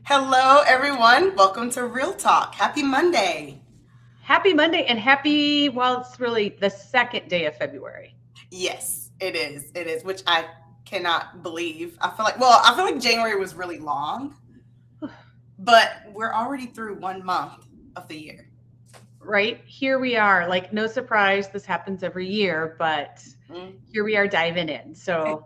Hello, everyone. Welcome to Real Talk. Happy Monday. Happy Monday and it's really the second day of February. Yes, it is. It is, which I cannot believe. I feel like January was really long, but we're already through 1 month of the year. Right? Here we are. Like, no surprise, this happens every year, but Mm. here we are diving in. So,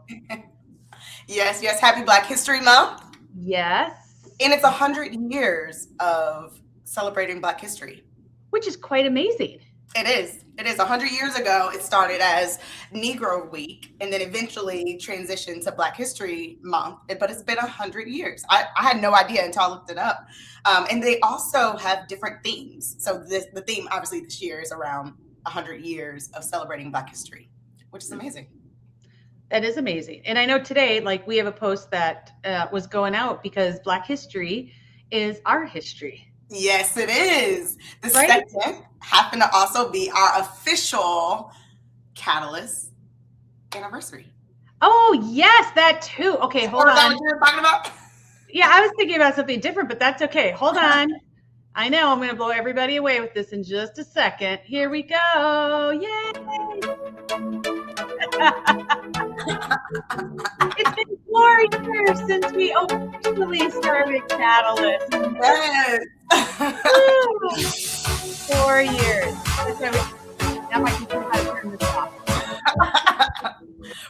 Yes, yes. Happy Black History Month. yes, And it's 100 years of celebrating Black history. which is quite amazing. It is. It is. 100 years ago, it started as Negro Week and then eventually transitioned to Black History Month. But it's been 100 years. I had no idea until I looked it up. And they also have different themes. So the theme, obviously, this year is around 100 years of celebrating Black history, which is amazing. That is amazing. And I know today, like, we have a post that was going out because Black history is our history, Yes, it is. The right? second happened to also be our official Catalyst anniversary. Oh, yes, that too. Okay, hold Or is that on. what you were talking about? Yeah, I was thinking about something different, but that's okay. Hold on. I know I'm going to blow everybody away with this in just a second. Here we go. Yay! It's been 4 years since we officially started Catalyst. Yes. Woo! 4 years. That's why now I can see how to turn this off.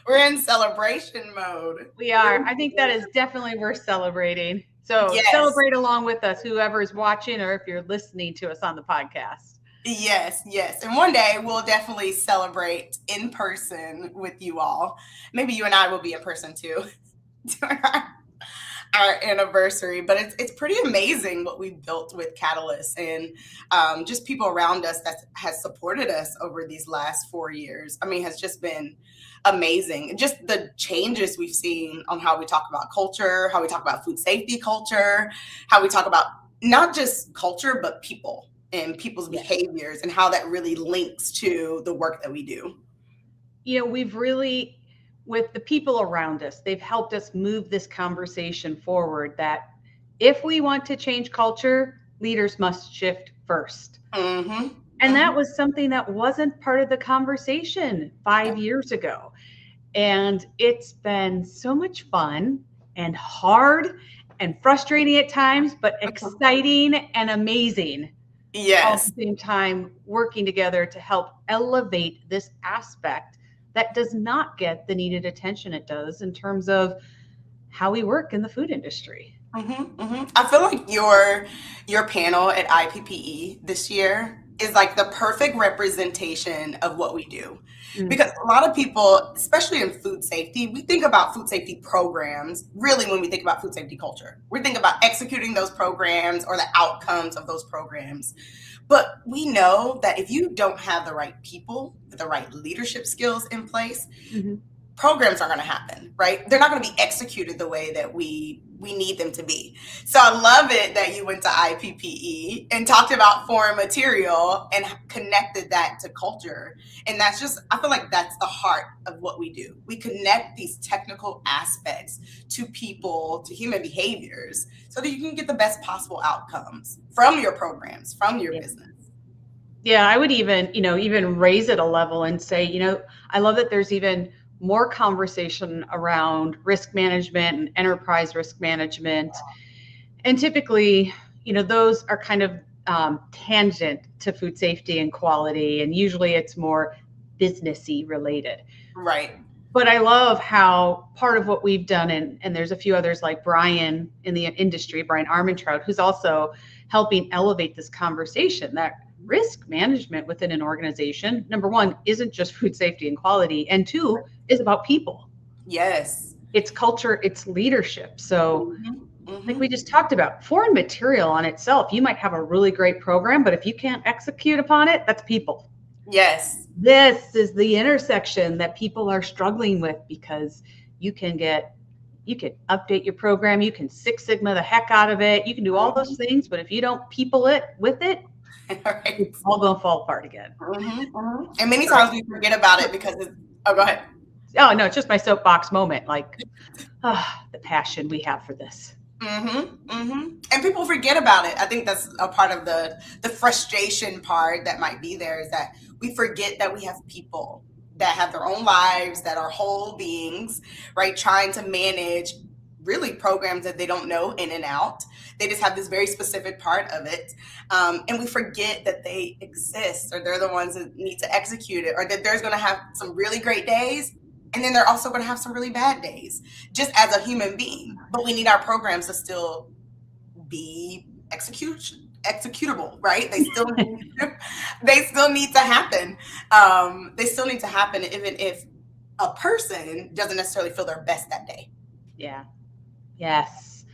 We're in celebration mode. We are. I think that is definitely worth celebrating. So Yes. celebrate along with us, whoever's watching or if you're listening to us on the podcast. Yes, yes. And one day we'll definitely celebrate in person with you all. Maybe you and I will be in person too during our anniversary. But it's pretty amazing what we've built with Catalyst and just people around us that has supported us over these last 4 years. I mean, has just been amazing. Just the changes we've seen on how we talk about culture, how we talk about food safety culture, how we talk about not just culture, but people and people's Yes. behaviors and how that really links to the work that we do. We've really, with the people around us, they've helped us move this conversation forward that if we want to change culture, leaders must shift first. Mm-hmm. And that Mm-hmm. was something that wasn't part of the conversation 5 years ago. And it's been so much fun and hard and frustrating at times, but exciting and amazing all at Yes. the same time, working together to help elevate this aspect that does not get the needed attention it does in terms of how we work in the food industry. I feel like your panel at IPPE this year is like the perfect representation of what we do. Mm. Because a lot of people, especially in food safety, we think about food safety programs really when we think about food safety culture. We think about executing those programs or the outcomes of those programs. But we know that if you don't have the right people, the right leadership skills in place, Mm-hmm. programs aren't going to happen, right? They're not going to be executed the way that we need them to be. So I love it that you went to IPPE and talked about foreign material and connected that to culture. And that's just, I feel like that's the heart of what we do. We connect these technical aspects to people, to human behaviors, so that you can get the best possible outcomes from your programs, from your Yeah. business. Yeah, I would even raise it a level and say, I love that there's even more conversation around risk management and enterprise risk management. And typically, those are kind of tangent to food safety and quality. And usually it's more businessy related. Right. But I love how part of what we've done, and there's a few others like Brian in the industry, Brian Armentrout, who's also helping elevate this conversation that risk management within an organization, number one, isn't just food safety and quality, and two, is about people. Yes. It's culture, it's leadership. So, Mm-hmm. like Mm-hmm. we just talked about, foreign material on itself, you might have a really great program, but if you can't execute upon it, that's people. Yes. This is the intersection that people are struggling with because you can update your program, you can Six Sigma the heck out of it, you can do all those things, but if you don't people it with it, Right. it's all going to fall apart again. And many times we forget about it because it's, oh, go ahead. Oh no, it's just my soapbox moment, like the passion we have for this. And people forget about it. I think that's a part of the frustration part that might be there, is that we forget that we have people that have their own lives, that are whole beings, right? Trying to manage really programs that they don't know in and out. They just have this very specific part of it. And we forget that they exist, or they're the ones that need to execute it, or that there's going to have some really great days. And then they're also going to have some really bad days, just as a human being. But we need our programs to still be executable, right? They still need to happen. They still need to happen, even if a person doesn't necessarily feel their best that day. Yeah. Yes.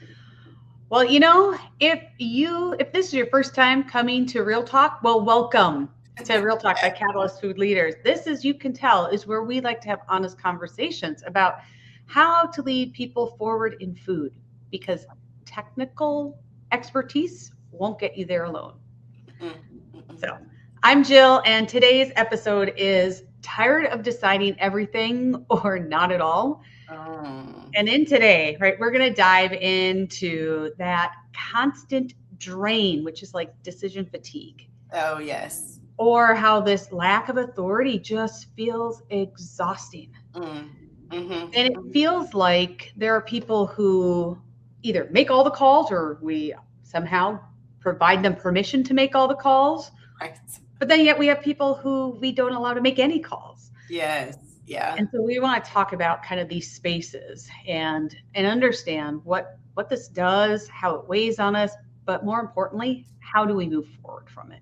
Well, if this is your first time coming to Real Talk, well, welcome to Real Talk by Catalyst Food Leaders. This, as you can tell, is where we like to have honest conversations about how to lead people forward in food, because technical expertise won't get you there alone. So I'm Jill, and today's episode is tired of deciding everything or not at all. And in today, right, we're going to dive into that constant drain, which is like decision fatigue. Oh, yes. Or how this lack of authority just feels exhausting. And it feels like there are people who either make all the calls, or we somehow provide them permission to make all the calls. Right. But then yet we have people who we don't allow to make any calls. Yes. Yeah. And so we want to talk about kind of these spaces and understand what this does, how it weighs on us, but more importantly, how do we move forward from it?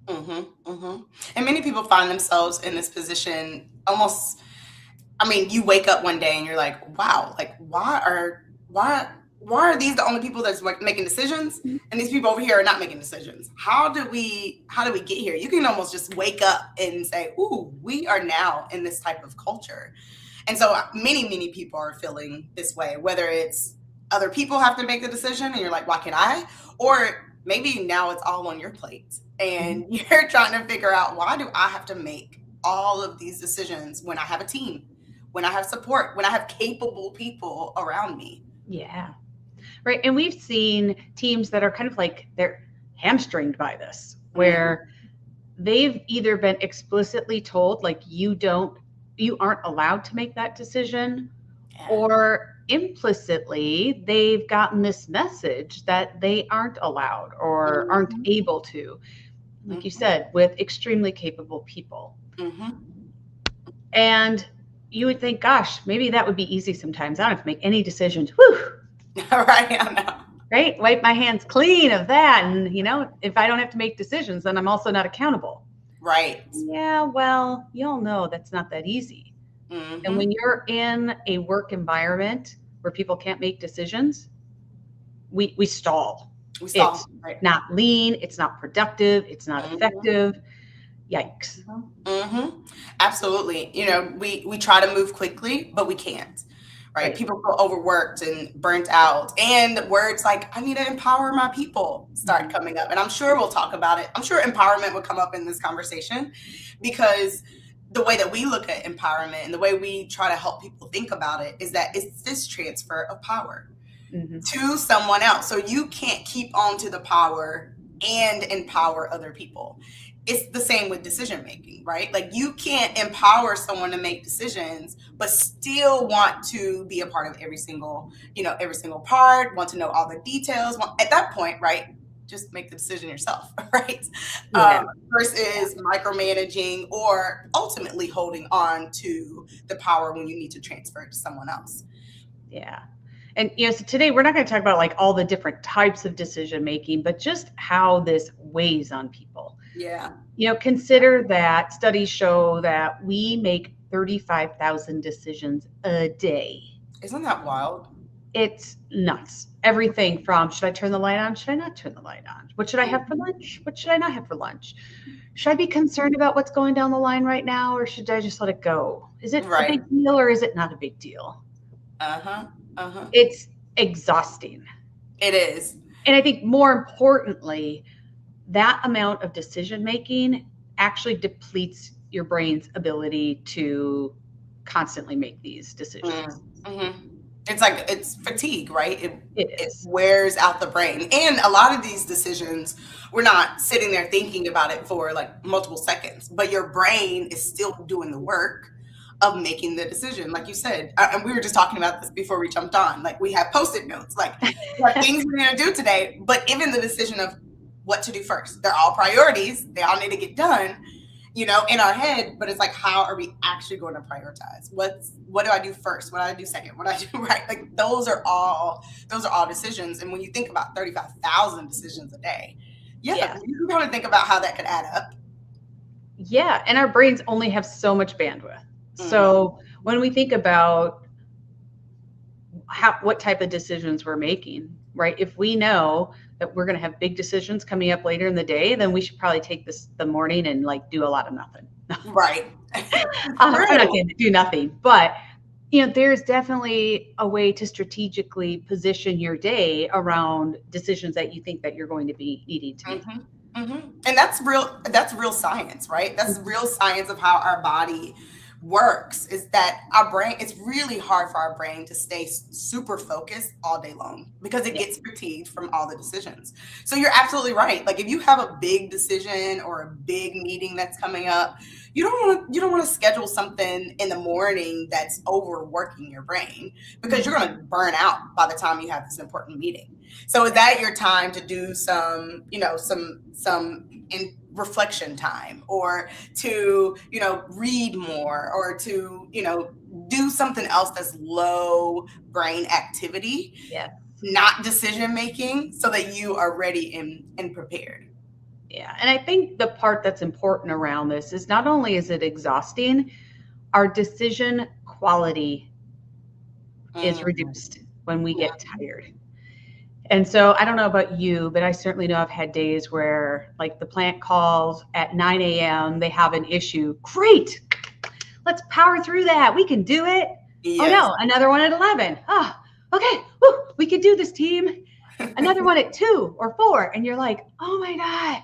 And many people find themselves in this position almost, I mean, you wake up one day and you're like, wow, like why are these the only people that's making decisions, and these people over here are not making decisions? How do we get here? You can almost just wake up and say, ooh, we are now in this type of culture. And so many people are feeling this way, whether it's other people have to make the decision and you're like, why can't I? Or maybe now it's all on your plate and you're trying to figure out, why do I have to make all of these decisions when I have a team, when I have support, when I have capable people around me? Yeah. Right. And we've seen teams that are kind of like they're hamstringed by this, where they've either been explicitly told, like, you aren't allowed to make that decision, or implicitly they've gotten this message that they aren't allowed or aren't able to, like you said, with extremely capable people. And you would think, gosh, maybe that would be easy sometimes. I don't have to make any decisions. Whew. Right, I know. Right? Wipe my hands clean of that. And, if I don't have to make decisions, then I'm also not accountable. Right. Yeah, well, you all know that's not that easy. And when you're in a work environment where people can't make decisions, we stall. It's not lean. It's not productive. It's not effective. Yikes. Absolutely. We try to move quickly, but we can't. Right? People feel overworked and burnt out, and words like, I need to empower my people, start coming up. And I'm sure we'll talk about it. I'm sure empowerment will come up in this conversation, because the way that we look at empowerment and the way we try to help people think about it is that it's this transfer of power to someone else. So you can't keep on to the power and empower other people. It's the same with decision making, right? Like, you can't empower someone to make decisions, but still want to be a part of every single part, want to know all the details. At that point, right, just make the decision yourself, right? Versus micromanaging or ultimately holding on to the power when you need to transfer it to someone else. Yeah. And so today we're not going to talk about like all the different types of decision making, but just how this weighs on people. Yeah. Consider that studies show that we make 35,000 decisions a day. Isn't that wild? It's nuts. Everything from, should I turn the light on? Should I not turn the light on? What should I have for lunch? What should I not have for lunch? Should I be concerned about what's going down the line right now, or should I just let it go? Is it a big deal, or is it not a big deal? It's exhausting. It is. And I think more importantly, that amount of decision making actually depletes your brain's ability to constantly make these decisions. It's like, it's fatigue, right? It It is. wears out the brain. And a lot of these decisions, we're not sitting there thinking about it for like multiple seconds, but your brain is still doing the work of making the decision. Like you said, and we were just talking about this before we jumped on. Like, we have post-it notes, like what things we're going to do today, but even the decision of what to do first. They're all priorities. They all need to get done, in our head, but it's like, how are we actually going to prioritize? What do I do first? What do I do second? What do I do right? Like, those are all decisions. And when you think about 35,000 decisions a day, Yeah. you can kind of think about how that could add up. Yeah. And our brains only have so much bandwidth. So when we think about what type of decisions we're making, right? If we know that we're going to have big decisions coming up later in the day, then we should probably take the morning and like do a lot of nothing. Right. I'm not going to do nothing, but there's definitely a way to strategically position your day around decisions that you think that you're going to be needing to make. And that's real science, right? That's real science of how our body works, is that our brain, it's really hard for our brain to stay super focused all day long because it gets fatigued from all the decisions. So you're absolutely right. Like, if you have a big decision or a big meeting that's coming up, you don't want to schedule something in the morning that's overworking your brain, because you're going to burn out by the time you have this important meeting. So is that your time to do some in reflection time, or to, read more, or to, do something else that's low brain activity, not decision making, so that you are ready and prepared. Yeah. And I think the part that's important around this is not only is it exhausting, our decision quality is reduced when we get tired. And so I don't know about you, but I certainly know I've had days where, like, the plant calls at 9 a.m., they have an issue. Great. Let's power through that. We can do it. Yes. Oh no, another one at 11. Oh, okay. Woo, we can do this, team. Another one at 2 or 4. And you're like, oh my God,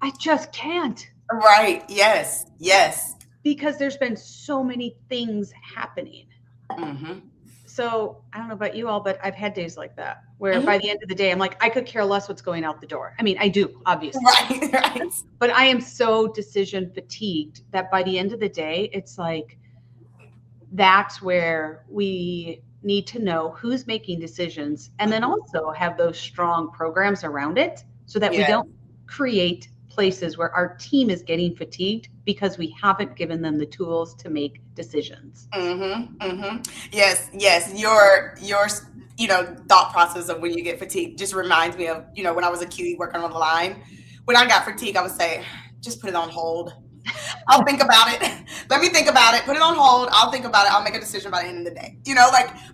I just can't. Right. Yes. Yes. Because there's been so many things happening. So I don't know about you all, but I've had days like that where by the end of the day, I'm like, I could care less what's going out the door. I mean, I do, obviously. Right. But I am so decision fatigued that by the end of the day, it's like, that's where we need to know who's making decisions, and then also have those strong programs around it, so that we don't create places where our team is getting fatigued because we haven't given them the tools to make decisions. Yes. Your thought process of when you get fatigued just reminds me of, when I was a QE working on the line. When I got fatigued, I would say, just put it on hold. I'll think about it. Let me think about it. Put it on hold. I'll think about it. I'll make a decision by the end of the day.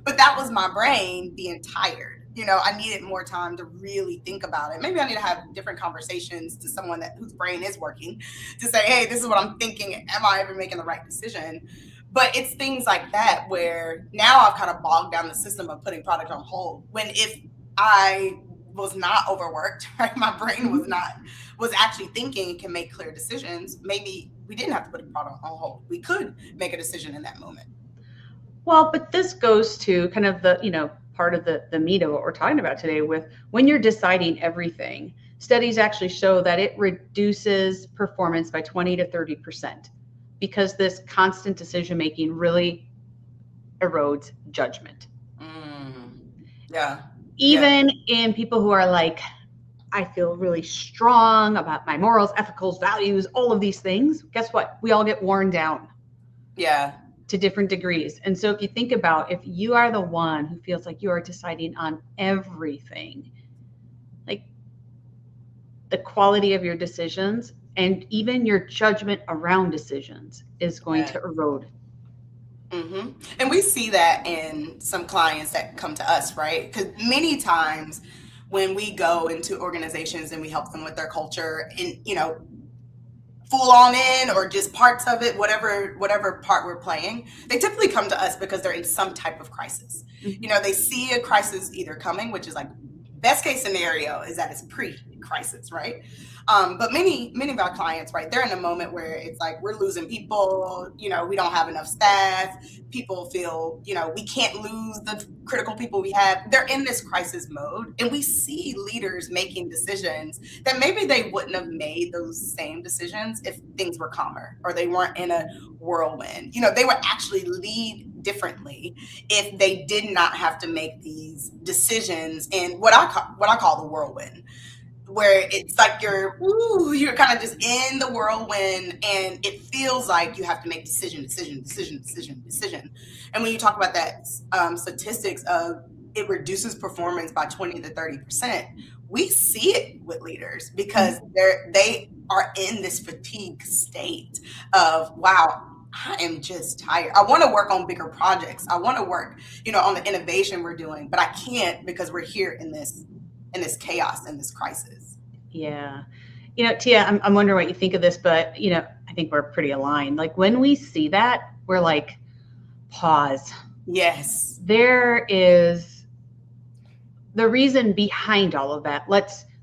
But that was my brain being tired. I needed more time to really think about it. Maybe I need to have different conversations to someone whose brain is working, to say, hey, this is what I'm thinking. Am I ever making the right decision? But it's things like that where now I've kind of bogged down the system of putting product on hold, when if I was not overworked, right, my brain was actually thinking and can make clear decisions, maybe we didn't have to put a product on hold. We could make a decision in that moment. Well, but this goes to kind of the, part of the meat of what we're talking about today, with when you're deciding everything. Studies actually show that it reduces performance by 20 to 30%, because this constant decision making really erodes judgment. Yeah. Even in people who are like, I feel really strong about my morals, ethicals, values, all of these things. Guess what? We all get worn down. Yeah. To different degrees. And so if you think about, if you are the one who feels like you are deciding on everything, like, the quality of your decisions and even your judgment around decisions is going to erode. And we see that in some clients that come to us, right? Because many times when we go into organizations and we help them with their culture, and full on in, or just parts of it, whatever part we're playing, they typically come to us because they're in some type of crisis. They see a crisis either coming, which is like Best case scenario is that it's pre-crisis, right? But many of our clients, right, they're in a moment where it's like we're losing people. We don't have enough staff. People feel, we can't lose the critical people we have. They're in this crisis mode, and we see leaders making decisions that maybe they wouldn't have made those same decisions if things were calmer or they weren't in a whirlwind. They would actually lead differently if they did not have to make these decisions in what I call the whirlwind, where it's like you're kind of just in the whirlwind, and it feels like you have to make decision. And when you talk about that statistics of it reduces performance by 20 to 30%, we see it with leaders because they are in this fatigue state of, wow, I am just tired. I want to work on bigger projects. I want to work, on the innovation we're doing, but I can't because we're here in this chaos, in this crisis. Yeah. Tia, I'm wondering what you think of this, but, I think we're pretty aligned. Like when we see that, we're like, pause. Yes. There is the reason behind all of that.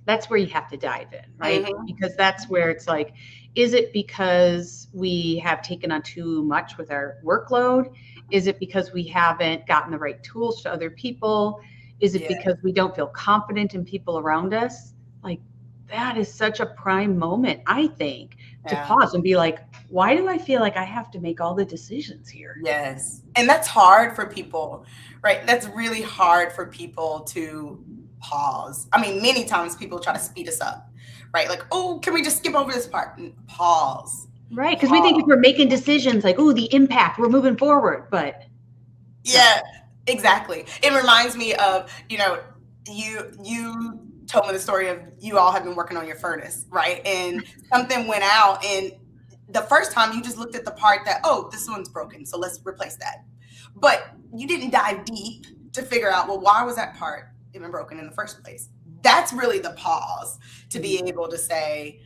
That's where you have to dive in, right? Mm-hmm. Because that's where it's like, is it because we have taken on too much with our workload? Is it because we haven't gotten the right tools to other people? Is it because we don't feel confident in people around us? Like that is such a prime moment, I think, to pause and be like, why do I feel like I have to make all the decisions here? Yes. And that's hard for people, right? That's really hard for people to pause. I mean, many times people try to speed us up, right? Like, oh, can we just skip over this part and pause? Right. Because we think if we're making decisions like, oh, the impact, we're moving forward. But yeah, exactly. It reminds me of, you told me the story of you all have been working on your furnace, right? And something went out, and the first time you just looked at the part that, oh, this one's broken, so let's replace that. But you didn't dive deep to figure out, well, why was that part even broken in the first place? That's really the pause to be able to say,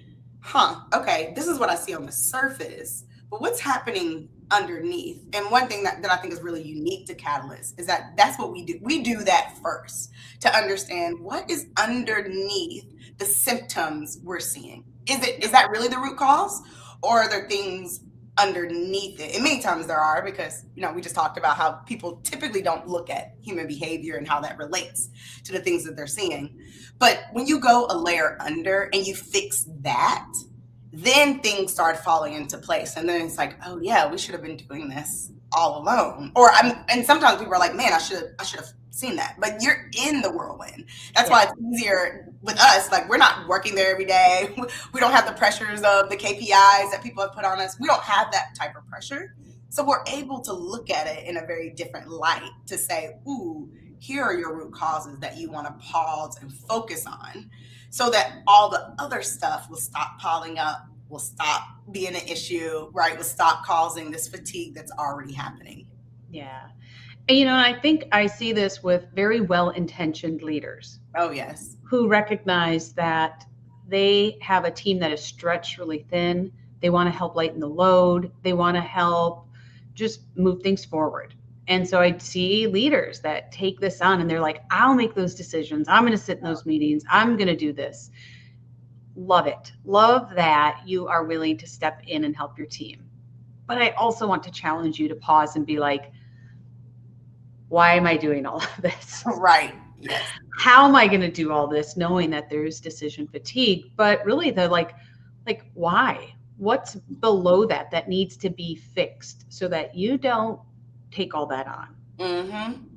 okay, this is what I see on the surface, but what's happening underneath? And one thing that I think is really unique to Catalyst is that that's what we do. We do that first to understand what is underneath the symptoms we're seeing. Is that really the root cause, or are there things underneath it? And many times there are, because we just talked about how people typically don't look at human behavior and how that relates to the things that they're seeing. But when you go a layer under and you fix that, then things start falling into place. And then it's like, oh yeah, we should have been doing this all alone. And sometimes people are like, man, I should have seen that. But you're in the whirlwind. That's why it's easier with us. Like, we're not working there every day. We don't have the pressures of the KPIs that people have put on us. We don't have that type of pressure. So we're able to look at it in a very different light to say, ooh, here are your root causes that you want to pause and focus on, so that all the other stuff will stop piling up, will stop being an issue, right? Will stop causing this fatigue that's already happening. Yeah. And, I think I see this with very well-intentioned leaders. Oh, yes. Who recognize that they have a team that is stretched really thin. They want to help lighten the load. They want to help just move things forward. And so I see leaders that take this on and they're like, I'll make those decisions. I'm going to sit in those meetings. I'm going to do this. Love it. Love that you are willing to step in and help your team. But I also want to challenge you to pause and be like, why am I doing all of this? Right. Yes. How am I going to do all this knowing that there's decision fatigue? But really the like why? What's below that needs to be fixed so that you don't take all that on? Mm-hmm.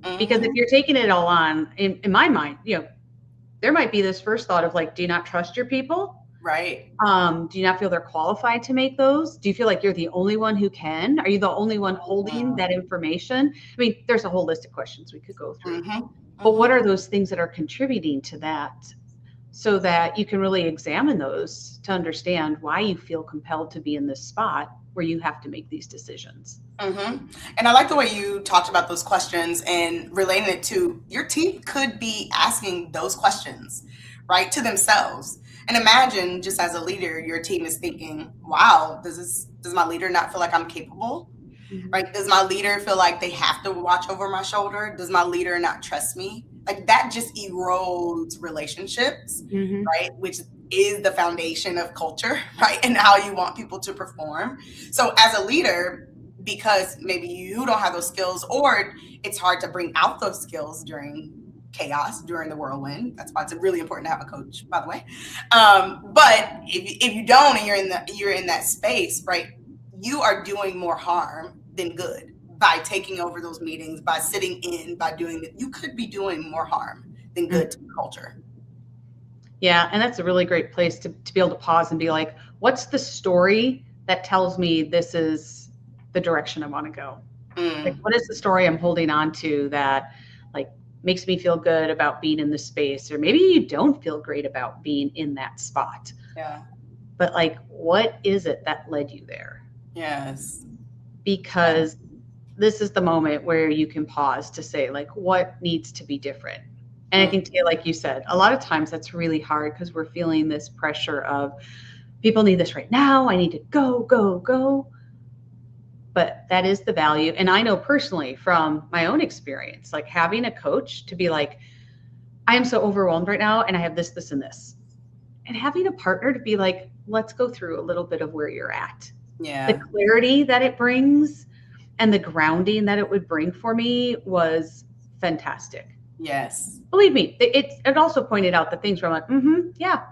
Mm-hmm. Because if you're taking it all on, in my mind, there might be this first thought of like, do you not trust your people? Right. Do you not feel they're qualified to make those? Do you feel like you're the only one who can? Are you the only one holding that information? I mean, there's a whole list of questions we could go through. Mm-hmm. But what are those things that are contributing to that, so that you can really examine those to understand why you feel compelled to be in this spot where you have to make these decisions? Mm-hmm. And I like the way you talked about those questions and relating it to your team could be asking those questions, right, to themselves. And imagine, just as a leader, your team is thinking, wow, does my leader not feel like I'm capable? Mm-hmm. Right? Does my leader feel like they have to watch over my shoulder? Does my leader not trust me? like that just erodes relationships, Mm-hmm. right? Which is the foundation of culture, right? And how you want people to perform. So as a leader, because maybe you don't have those skills, or it's hard to bring out those skills during chaos, during the whirlwind. That's why it's really important to have a coach, by the way. But if you don't, and you're in that space, right? You are doing more harm than good by taking over those meetings, by sitting in, by doing it. You could be doing more harm than good to the culture. Yeah, and that's a really great place to be able to pause and be like, what's the story that tells me this is the direction I want to go? Like, what is the story I'm holding on to that like makes me feel good about being in the space? Or maybe you don't feel great about being in that spot. Yeah. But like, what is it that led you there? Yes. Because this is the moment where you can pause to say, like, what needs to be different? And I think, Tia, like you said, a lot of times that's really hard because we're feeling this pressure of people need this right now. I need to go, go, go. But that is the value. And I know personally from my own experience, like having a coach to be like, I am so overwhelmed right now and I have this, this, and this. And having a partner to be like, let's go through a little bit of where you're at. Yeah. The clarity that it brings and the grounding that it would bring for me was fantastic. Yes. Believe me, it also pointed out the things where I'm like, yeah.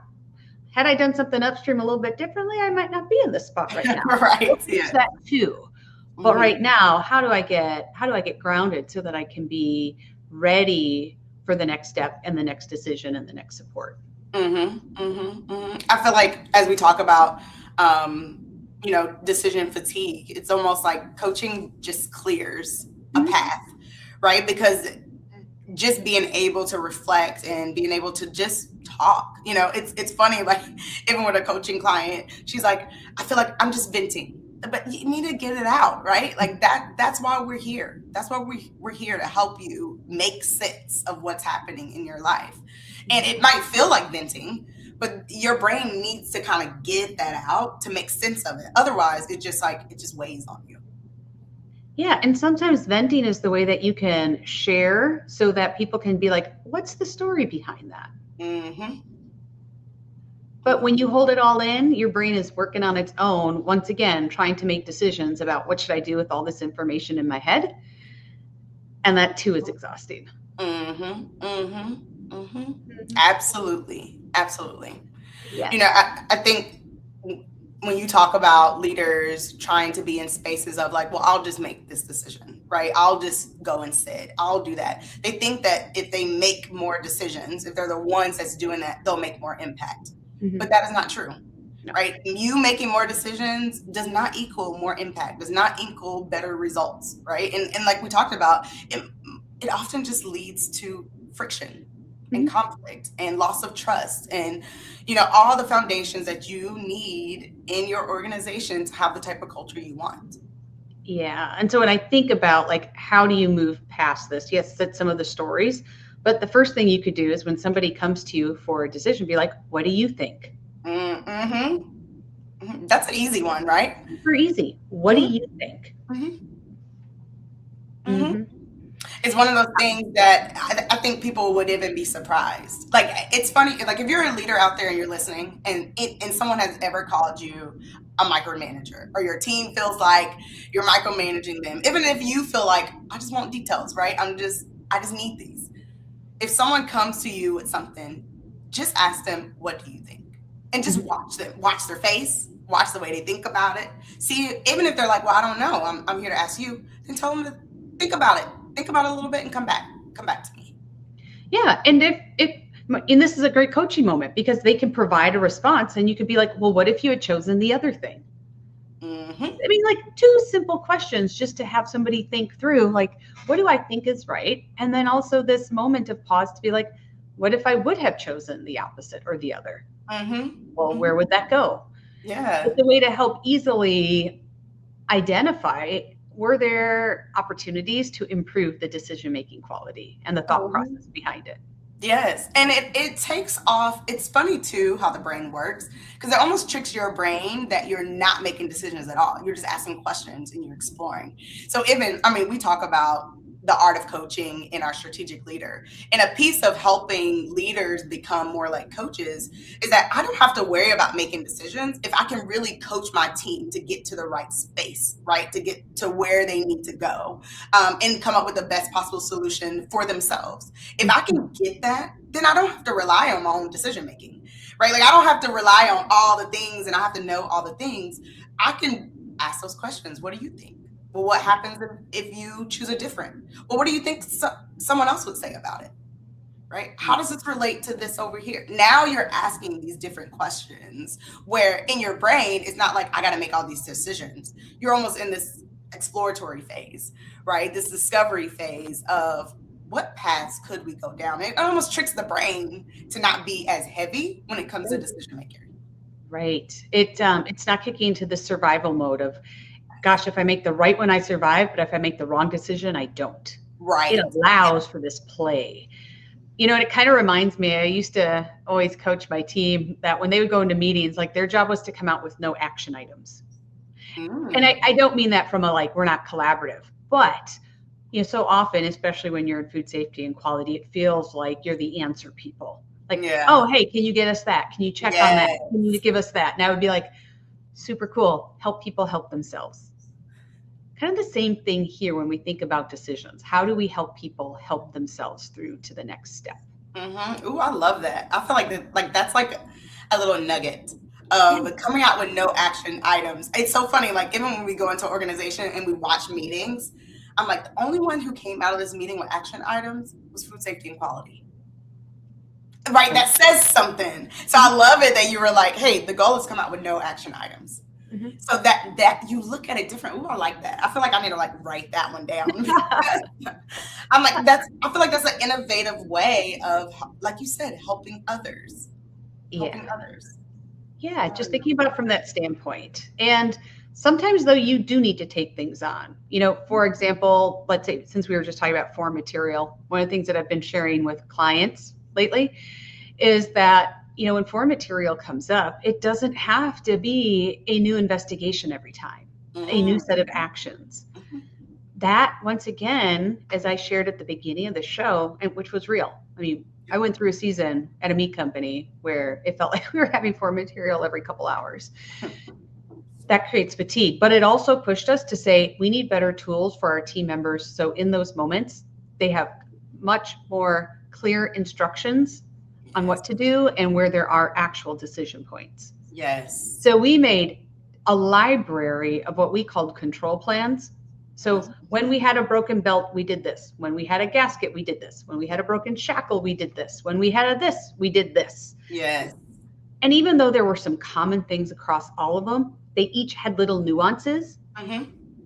Had I done something upstream a little bit differently, I might not be in this spot right now. Right. Yeah. That too. But right now, how do I get grounded so that I can be ready for the next step and the next decision and the next support? I feel like as we talk about, decision fatigue, it's almost like coaching just clears a path, right? Because just being able to reflect and being able to just talk, it's funny, like even with a coaching client, she's like, I feel like I'm just venting. But you need to get it out, right? Like that's why we're here. That's why we're here to help you make sense of what's happening in your life. And it might feel like venting, but your brain needs to kind of get that out to make sense of it. Otherwise, it just weighs on you. Yeah, and sometimes venting is the way that you can share so that people can be like, what's the story behind that? But when you hold it all in, your brain is working on its own, once again, trying to make decisions about what should I do with all this information in my head. And that too is exhausting. Absolutely. Yeah. I think when you talk about leaders trying to be in spaces of like, well, I'll just make this decision, right? I'll just go and sit. I'll do that. They think that if they make more decisions, if they're the ones that's doing that, they'll make more impact. But that is not true, right? You making more decisions does not equal more impact, does not equal better results, right? And like we talked about, it often just leads to friction and conflict and loss of trust and, all the foundations that you need in your organization to have the type of culture you want. Yeah. And so when I think about like, how do you move past this? Yes, that's some of the stories. But the first thing you could do is when somebody comes to you for a decision, be like, what do you think? That's an easy one, right? Super easy. What do you think? It's one of those things that I think people would even be surprised. Like, it's funny, like if you're a leader out there and you're listening and someone has ever called you a micromanager, or your team feels like you're micromanaging them, even if you feel like, I just want details, right? I just need these. If someone comes to you with something, just ask them, what do you think? And just watch their face, watch the way they think about it. See, even if they're like, well, I don't know, I'm here to ask you, then tell them to think about it a little bit and come back to me. Yeah. And and this is a great coaching moment because they can provide a response and you could be like, well, what if you had chosen the other thing? I mean, like 2 simple questions just to have somebody think through, like, what do I think is right? And then also this moment of pause to be like, what if I would have chosen the opposite or the other? Well, where would that go? Yeah. It's a way to help easily identify, were there opportunities to improve the decision-making quality and the thought process behind it? Yes. And it takes off. It's funny too how the brain works, because it almost tricks your brain that you're not making decisions at all. You're just asking questions and you're exploring. So we talk about the art of coaching in our strategic leader. And a piece of helping leaders become more like coaches is that I don't have to worry about making decisions if I can really coach my team to get to the right space, right? To get to where they need to go, and come up with the best possible solution for themselves. If I can get that, then I don't have to rely on my own decision making, right? Like I don't have to rely on all the things and I have to know all the things. I can ask those questions. What do you think? Well, what happens if you choose a different? Well, what do you think someone else would say about it? Right? How does this relate to this over here? Now you're asking these different questions where in your brain, it's not like I got to make all these decisions. You're almost in this exploratory phase, right? This discovery phase of what paths could we go down? It almost tricks the brain to not be as heavy when it comes to decision making. Right. It's not kicking into the survival mode of, gosh, if I make the right one, I survive, but if I make the wrong decision, I don't. Right. It allows for this play. And it kind of reminds me, I used to always coach my team that when they would go into meetings, like their job was to come out with no action items. And I don't mean that from we're not collaborative, but so often, especially when you're in food safety and quality, it feels like you're the answer people. Like, oh, hey, can you get us that? Can you check on that? Can you give us that? And I would be like, super cool. Help people help themselves. Kind of the same thing here when we think about decisions. How do we help people help themselves through to the next step? Ooh, I love that. I feel like that's like a little nugget of coming out with no action items. It's so funny. Like even when we go into organization and we watch meetings, I'm like, the only one who came out of this meeting with action items was food safety and quality. Right, that says something. So I love it that you were like, hey, the goal is come out with no action items. So that you look at it different. Ooh, I like that. I feel like I need to write that one down. I'm like, I feel like that's an innovative way of, like you said, helping others. Helping others. Yeah, just thinking about it from that standpoint. And sometimes though, you do need to take things on. For example, let's say, since we were just talking about foreign material, one of the things that I've been sharing with clients lately is that when foreign material comes up, it doesn't have to be a new investigation every time, a new set of actions. That, once again, as I shared at the beginning of the show, and which was real. I mean, I went through a season at a meat company where it felt like we were having foreign material every couple hours. That creates fatigue, but it also pushed us to say we need better tools for our team members. So in those moments, they have much more clear instructions on what to do and where there are actual decision points. Yes. So we made a library of what we called control plans. So when we had a broken belt, we did this. When we had a gasket, we did this. When we had a broken shackle, we did this. When we had this, we did this. Yes. And even though there were some common things across all of them, they each had little nuances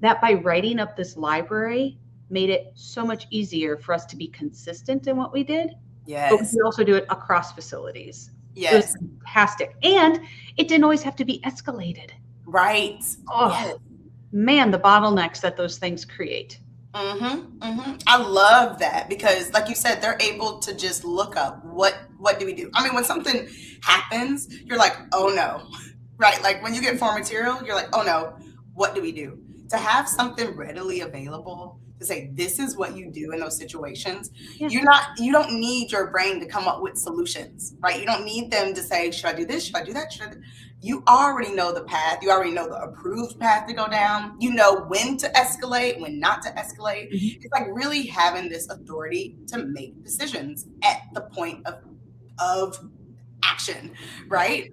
that by writing up this library made it so much easier for us to be consistent in what we did. Yes. But we could also do it across facilities. Yes. It was fantastic. And it didn't always have to be escalated. Right. Oh, yes. Man, the bottlenecks that those things create. I love that because, like you said, they're able to just look up what do we do? I mean, when something happens, you're like, oh no, right? Like when you get foreign material, you're like, oh no, what do we do? To have something readily available to say this is what you do in those situations. You don't need your brain to come up with solutions, right? You don't need them to say, should I do this? Should I do that? You already know the path. You already know the approved path to go down. You know when to escalate, when not to escalate. It's like really having this authority to make decisions at the point of action, right?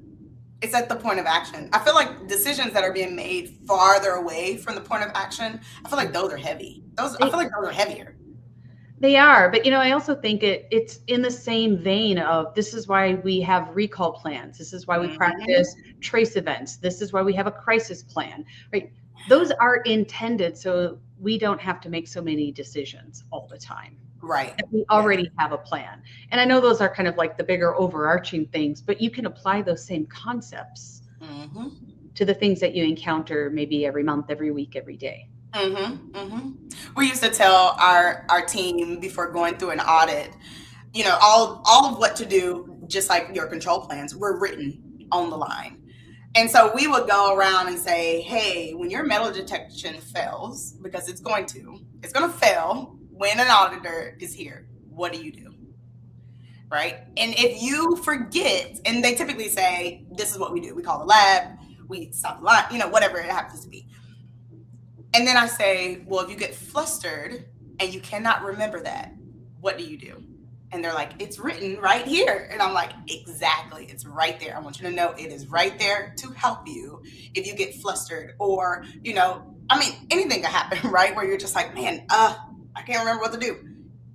It's at the point of action. I feel like decisions that are being made farther away from the point of action, I feel like those are heavy. I feel like those are heavier. They are, but I also think it's in the same vein of this is why we have recall plans. This is why we practice trace events. This is why we have a crisis plan, right? Those are intended so we don't have to make so many decisions all the time. Right. We already have a plan. And I know those are kind of like the bigger overarching things, but you can apply those same concepts to the things that you encounter maybe every month, every week, every day. We used to tell our team before going through an audit, all of what to do, just like your control plans, were written on the line. And so we would go around and say, hey, when your metal detection fails, because it's going to fail, when an auditor is here, what do you do? Right? And if you forget, and they typically say, this is what we do. We call the lab, we stop the line, whatever it happens to be. And then I say, well, if you get flustered and you cannot remember that, what do you do? And they're like, it's written right here. And I'm like, exactly. It's right there. I want you to know it is right there to help you if you get flustered or, anything can happen, right? Where you're just like, man, I can't remember what to do.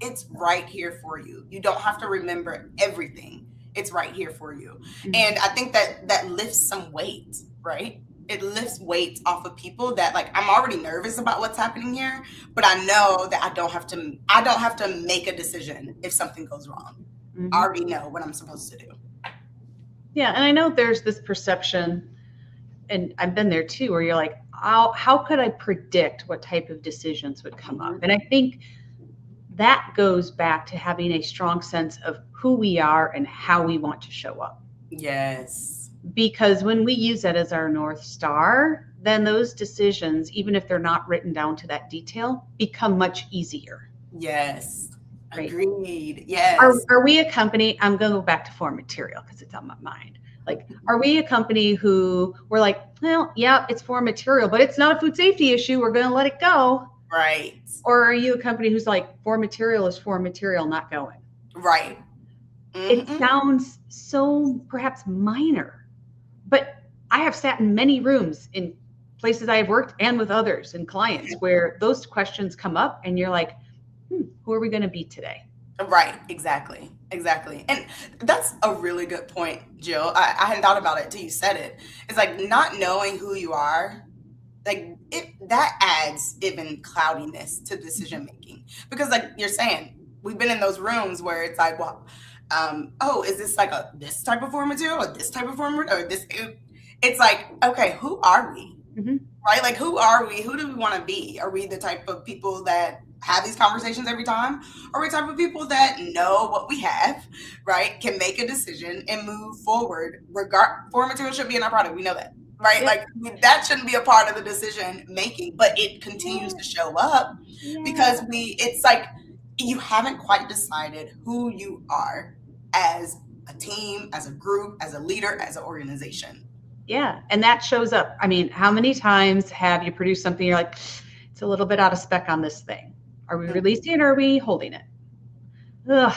It's right here for you. You don't have to remember everything. It's right here for you. Mm-hmm. And I think that lifts some weight, right? It lifts weight off of people that, like, I'm already nervous about what's happening here, but I know that I don't have to make a decision if something goes wrong. Mm-hmm. I already know what I'm supposed to do. Yeah. And I know there's this perception, and I've been there too, where you're like, how could I predict what type of decisions would come up? And I think that goes back to having a strong sense of who we are and how we want to show up. Yes. Because when we use that as our North Star, then those decisions, even if they're not written down to that detail, become much easier. Yes. Right? Agreed. Yes. Are we a company, I'm going to go back to form material because it's on my mind. Like, are we a company who we're like, well, yeah, it's form material, but it's not a food safety issue. We're going to let it go. Right. Or are you a company who's like, form material is form material, not going? Right. Mm-hmm. It sounds so perhaps minor. But I have sat in many rooms in places I have worked and with others and clients where those questions come up and you're like, who are we going to be today? Right. Exactly. And that's a really good point, Jill. I hadn't thought about it till you said it. It's like not knowing who you are, like that adds even cloudiness to decision making. Because like you're saying, we've been in those rooms where it's like, well, is this like this type of form material or this type of form or this? It's like, okay, who are we? Mm-hmm. Right? Like, who are we? Who do we want to be? Are we the type of people that have these conversations every time? Are we the type of people that know what we have, right? Can make a decision and move forward. Form material should be in our product. We know that, right? Yeah. Like that shouldn't be a part of the decision making, but it continues to show up because it's like, you haven't quite decided who you are as a team, as a group, as a leader, as an organization. Yeah. And that shows up. I mean, how many times have you produced something you're like, it's a little bit out of spec on this thing? Are we releasing it or are we holding it? Ugh,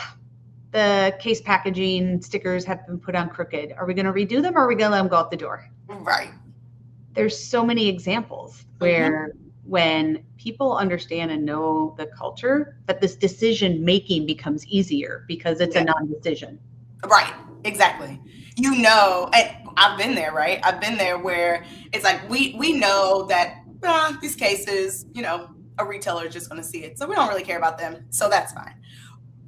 the case packaging stickers have been put on crooked. Are we going to redo them or are we going to let them go out the door? Right. There's so many examples where when people understand and know the culture, that this decision making becomes easier because it's a non-decision. Right. Exactly. And I've been there, right? I've been there where it's like, we know that these cases, a retailer is just going to see it. So we don't really care about them. So that's fine.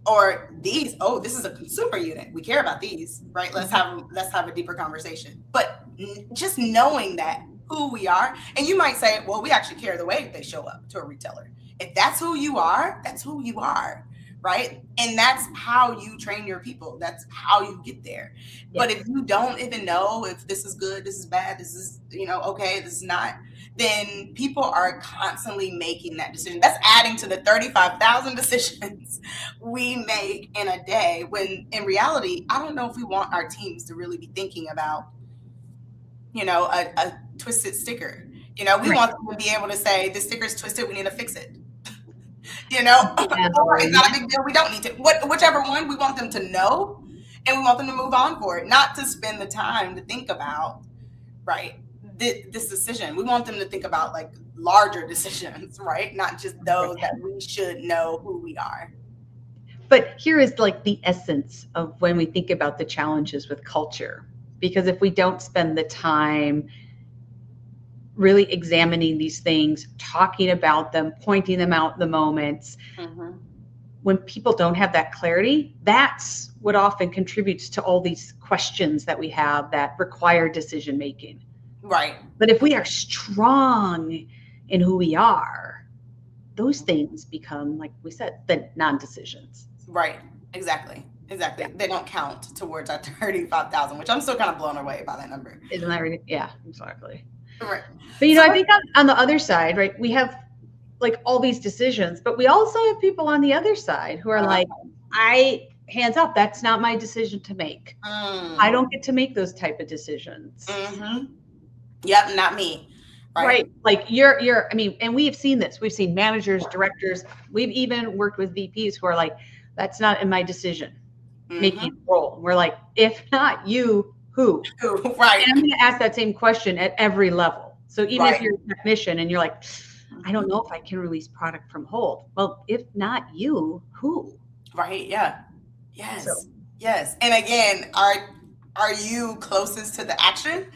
Or this is a consumer unit. We care about these, right? Let's have a deeper conversation. But just knowing that, who we are. And you might say, well, we actually care the way they show up to a retailer. If that's who you are, that's who you are, right? And that's how you train your people. That's how you get there. Yeah. But if you don't even know if this is good, this is bad, this is, okay, this is not, then people are constantly making that decision. That's adding to the 35,000 decisions we make in a day, when in reality, I don't know if we want our teams to really be thinking about, a twisted sticker. We want them to be able to say, this sticker is twisted, we need to fix it. Or it's not a big deal, we don't need to. Whichever one, we want them to know, and we want them to move on for it, not to spend the time to think about, right, this decision. We want them to think about like larger decisions, right? Not just those that we should know who we are. But here is like the essence of when we think about the challenges with culture. Because if we don't spend the time really examining these things, talking about them, pointing them out in the moments, when people don't have that clarity, that's what often contributes to all these questions that we have that require decision making. Right. But if we are strong in who we are, those things become, like we said, the non-decisions. Right. Exactly. Yeah. They don't count towards our 35,000, which I'm still kind of blown away by that number. Isn't that right? Yeah, exactly. Right. But I think on the other side, right, we have like all these decisions, but we also have people on the other side who are like, hands up, that's not my decision to make. I don't get to make those type of decisions. Yep, not me. Right. Like I mean, and we've seen this. We've seen managers, directors, we've even worked with VPs who are like, that's not in my decision making role. We're like, if not you, who? Right. And I'm going to ask that same question at every level. So even if you're a technician and you're like, I don't know if I can release product from hold. Well, if not you, who? Right. Yeah. Yes. So. Yes. And again, are you closest to the action,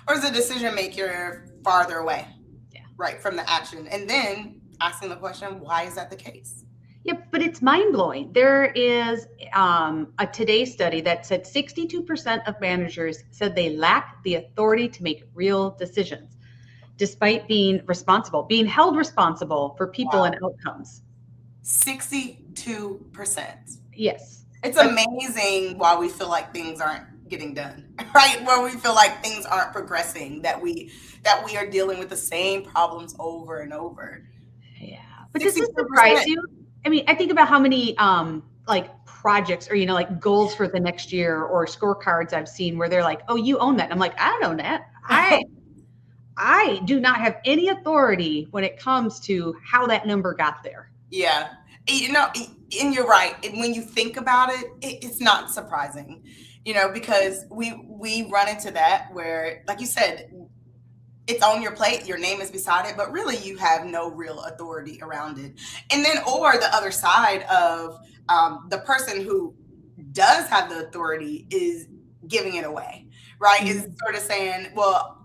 or is the decision maker farther away? Yeah. Right, from the action. And then asking the question, why is that the case? Yeah, but it's mind-blowing. There is a Today study that said 62% of managers said they lack the authority to make real decisions, despite being held responsible for people and outcomes. 62%. Yes. It's amazing why we feel like things aren't getting done, right? Where we feel like things aren't progressing, that we are dealing with the same problems over and over. Yeah. But does this surprise you? I mean, I think about how many like projects or, like goals for the next year or scorecards I've seen where they're like, oh, you own that. And I'm like, I don't own that. I do not have any authority when it comes to how that number got there. Yeah. And you're right. When you think about it, it's not surprising, because we run into that where, like you said, it's on your plate, your name is beside it, but really you have no real authority around it. And then, or the other side of the person who does have the authority is giving it away, right? Is sort of saying, well,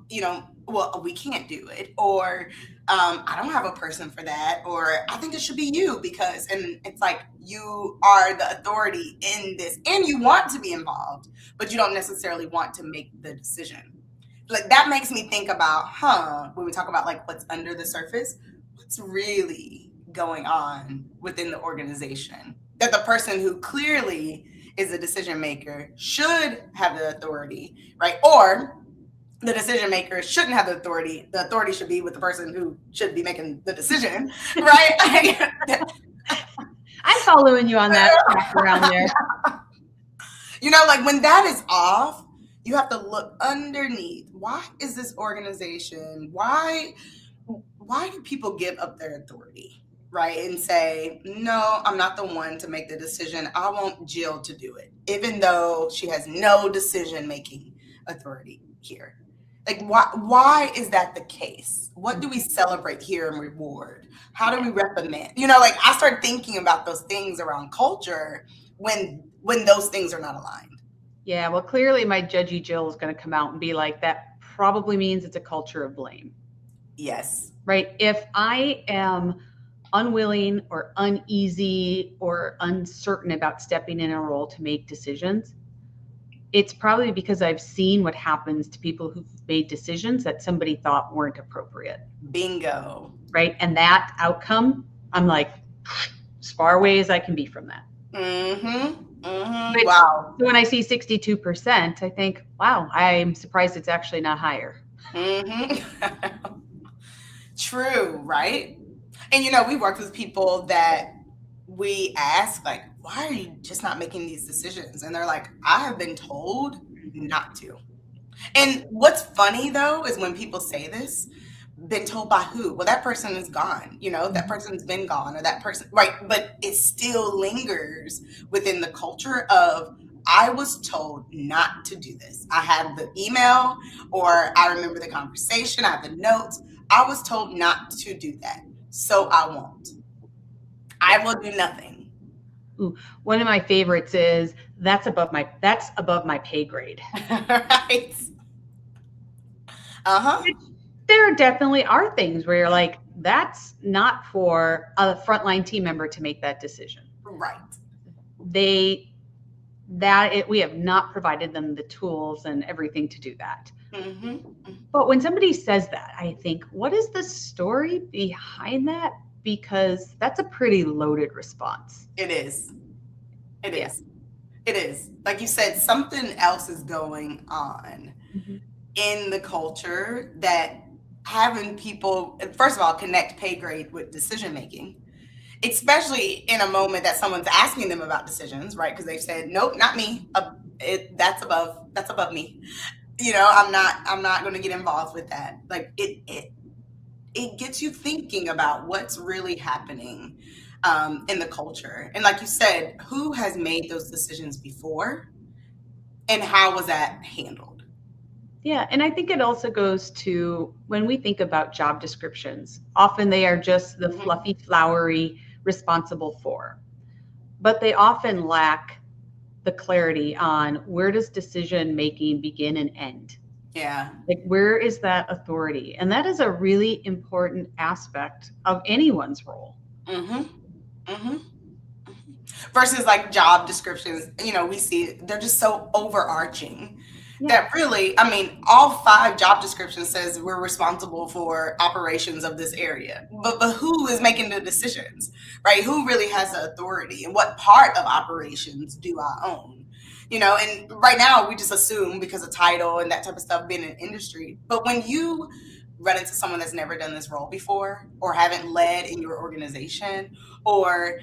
we can't do it, or I don't have a person for that, or I think it should be you because, and it's like, you are the authority in this and you want to be involved, but you don't necessarily want to make the decision. Like that makes me think about, when we talk about like what's under the surface, what's really going on within the organization, that the person who clearly is a decision maker should have the authority, right? Or the decision maker shouldn't have the authority. The authority should be with the person who should be making the decision, right? I'm following you on that around there. Like when that is off, you have to look underneath. Why is this organization, why do people give up their authority, right? And say, no, I'm not the one to make the decision. I want Jill to do it, even though she has no decision-making authority here. Like, why is that the case? What do we celebrate here and reward? How do we recommend? Like I start thinking about those things around culture when those things are not aligned. Yeah, well, clearly my judgy Jill is going to come out and be like, that probably means it's a culture of blame. Yes. Right? If I am unwilling or uneasy or uncertain about stepping in a role to make decisions, it's probably because I've seen what happens to people who've made decisions that somebody thought weren't appropriate. Bingo. Right? And that outcome, I'm like, as far away as I can be from that. But wow. When I see 62%, I think, wow, I'm surprised it's actually not higher. True, right? And we worked with people that we ask, like, why are you just not making these decisions? And they're like, I have been told not to. And what's funny though is when people say this, been told by who? Well, that person is gone, that person's been gone, or that person, right? But it still lingers within the culture of, I was told not to do this. I have the email, or I remember the conversation, I have the notes. I was told not to do that, so I won't. I will do nothing. Ooh, one of my favorites is, that's above my pay grade. Right. There definitely are things where you're like, that's not for a frontline team member to make that decision. Right. We have not provided them the tools and everything to do that. But when somebody says that, I think, what is the story behind that? Because that's a pretty loaded response. It is. It is. Like you said, something else is going on in the culture that having people, first of all, connect pay grade with decision making, especially in a moment that someone's asking them about decisions, right? Because they've said, nope, not me. That's above me. I'm not going to get involved with that. Like it gets you thinking about what's really happening in the culture. And like you said, who has made those decisions before and how was that handled? Yeah, and I think it also goes to when we think about job descriptions, often they are just the Mhm. fluffy, flowery, responsible for, but they often lack the clarity on where does decision making begin and end? Yeah. Like, where is that authority? And that is a really important aspect of anyone's role. Hmm. Hmm. Versus like job descriptions, we see they're just so overarching Yeah. that really, I mean, all 5 job descriptions says we're responsible for operations of this area. But who is making the decisions, right? Who really has the authority and what part of operations do I own? And right now we just assume because of title and that type of stuff being in industry. But when you run into someone that's never done this role before or haven't led in your organization or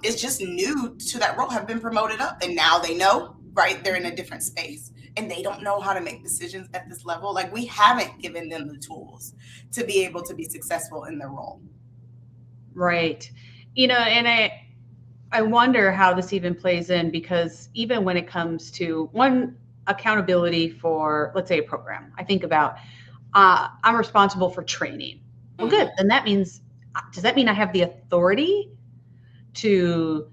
is just new to that role, have been promoted up and now they know, right? They're in a different space and they don't know how to make decisions at this level. Like we haven't given them the tools to be able to be successful in their role. Right. And I wonder how this even plays in because even when it comes to one accountability for, let's say, a program, I think about I'm responsible for training. Well, good. Mm-hmm. Then that means, does that mean I have the authority to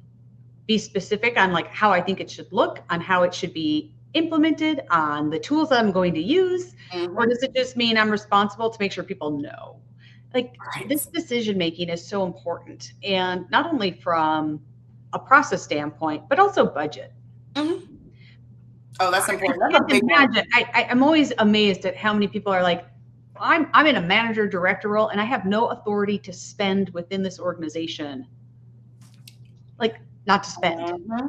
be specific on like how I think it should look, on how it should be implemented, on the tools that I'm going to use? Or Mm-hmm. does it just mean I'm responsible to make sure people know? Like Right. this decision making is so important. And not only from a process standpoint, but also budget. Mm-hmm. Oh, that's I important. That's can't a big one. imagine. I'm always amazed at how many people are like, I'm in a manager director role and I have no authority to spend within this organization. Like not to spend. Mm-hmm.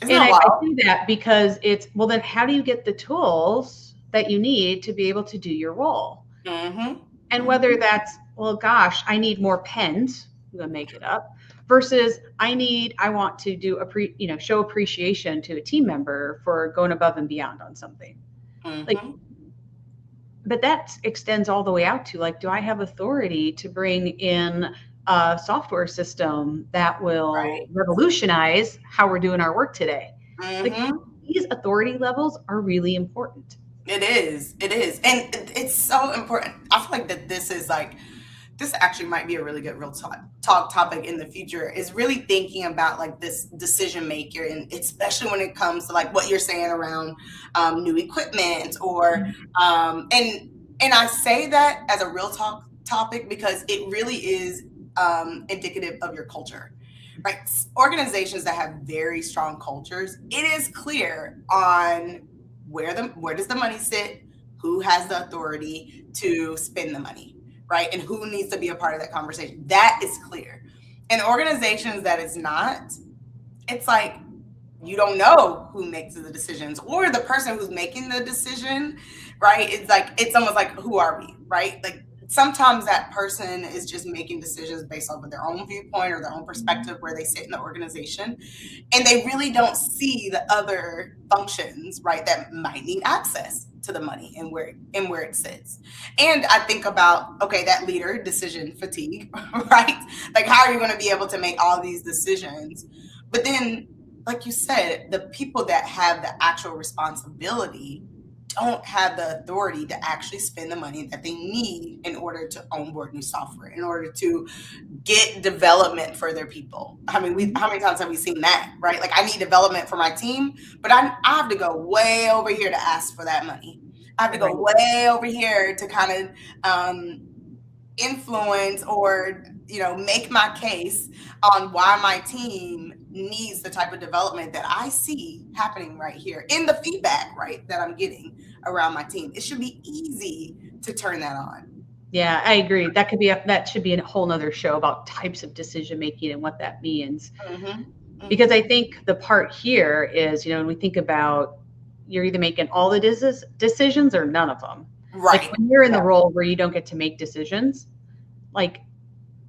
Isn't And that I wild? do that because it's, well, then how do you get the tools that you need to be able to do your role? Mm-hmm. And whether Mm-hmm. that's, well, gosh, I need more pens, I'm gonna make it up, versus I want to do show appreciation to a team member for going above and beyond on something. Like, Mm-hmm. but that extends all the way out to like, do I have authority to bring in a software system that will Right. revolutionize how we're doing our work today? Like Mm-hmm. these authority levels are really important. It is. It is. And it's so important. I feel like that this actually might be a really good real talk topic in the future is really thinking about like this decision maker and especially when it comes to like what you're saying around new equipment or and I say that as a real talk topic because it really is indicative of your culture, right? Organizations that have very strong cultures, it is clear on where does the money sit, who has the authority to spend the money, right? And who needs to be a part of that conversation. That is clear. In organizations that is not, it's like you don't know who makes the decisions or the person who's making the decision, right? It's almost like who are we, right? Like sometimes that person is just making decisions based off of their own viewpoint or their own perspective where they sit in the organization and they really don't see the other functions, right, that might need access to the money and where it sits. And I think about, okay, that leader decision fatigue, right? Like how are you going to be able to make all these decisions? But then, like you said, the people that have the actual responsibility don't have the authority to actually spend the money that they need in order to onboard new software, in order to get development for their people. I mean, how many times have we seen that, right? Like I need development for my team, but I have to go way over here to ask for that money. I have to go Right. way over here to kind of influence or make my case on why my team needs the type of development that I see happening right here in the feedback, right, that I'm getting around my team. It should be easy to turn that on. Yeah, I agree. That should be a whole nother show about types of decision making and what that means. Mm-hmm. Because Mm-hmm. I think the part here is, when we think about you're either making all the decisions or none of them. Like Right. when you're in the Yeah. role where you don't get to make decisions, like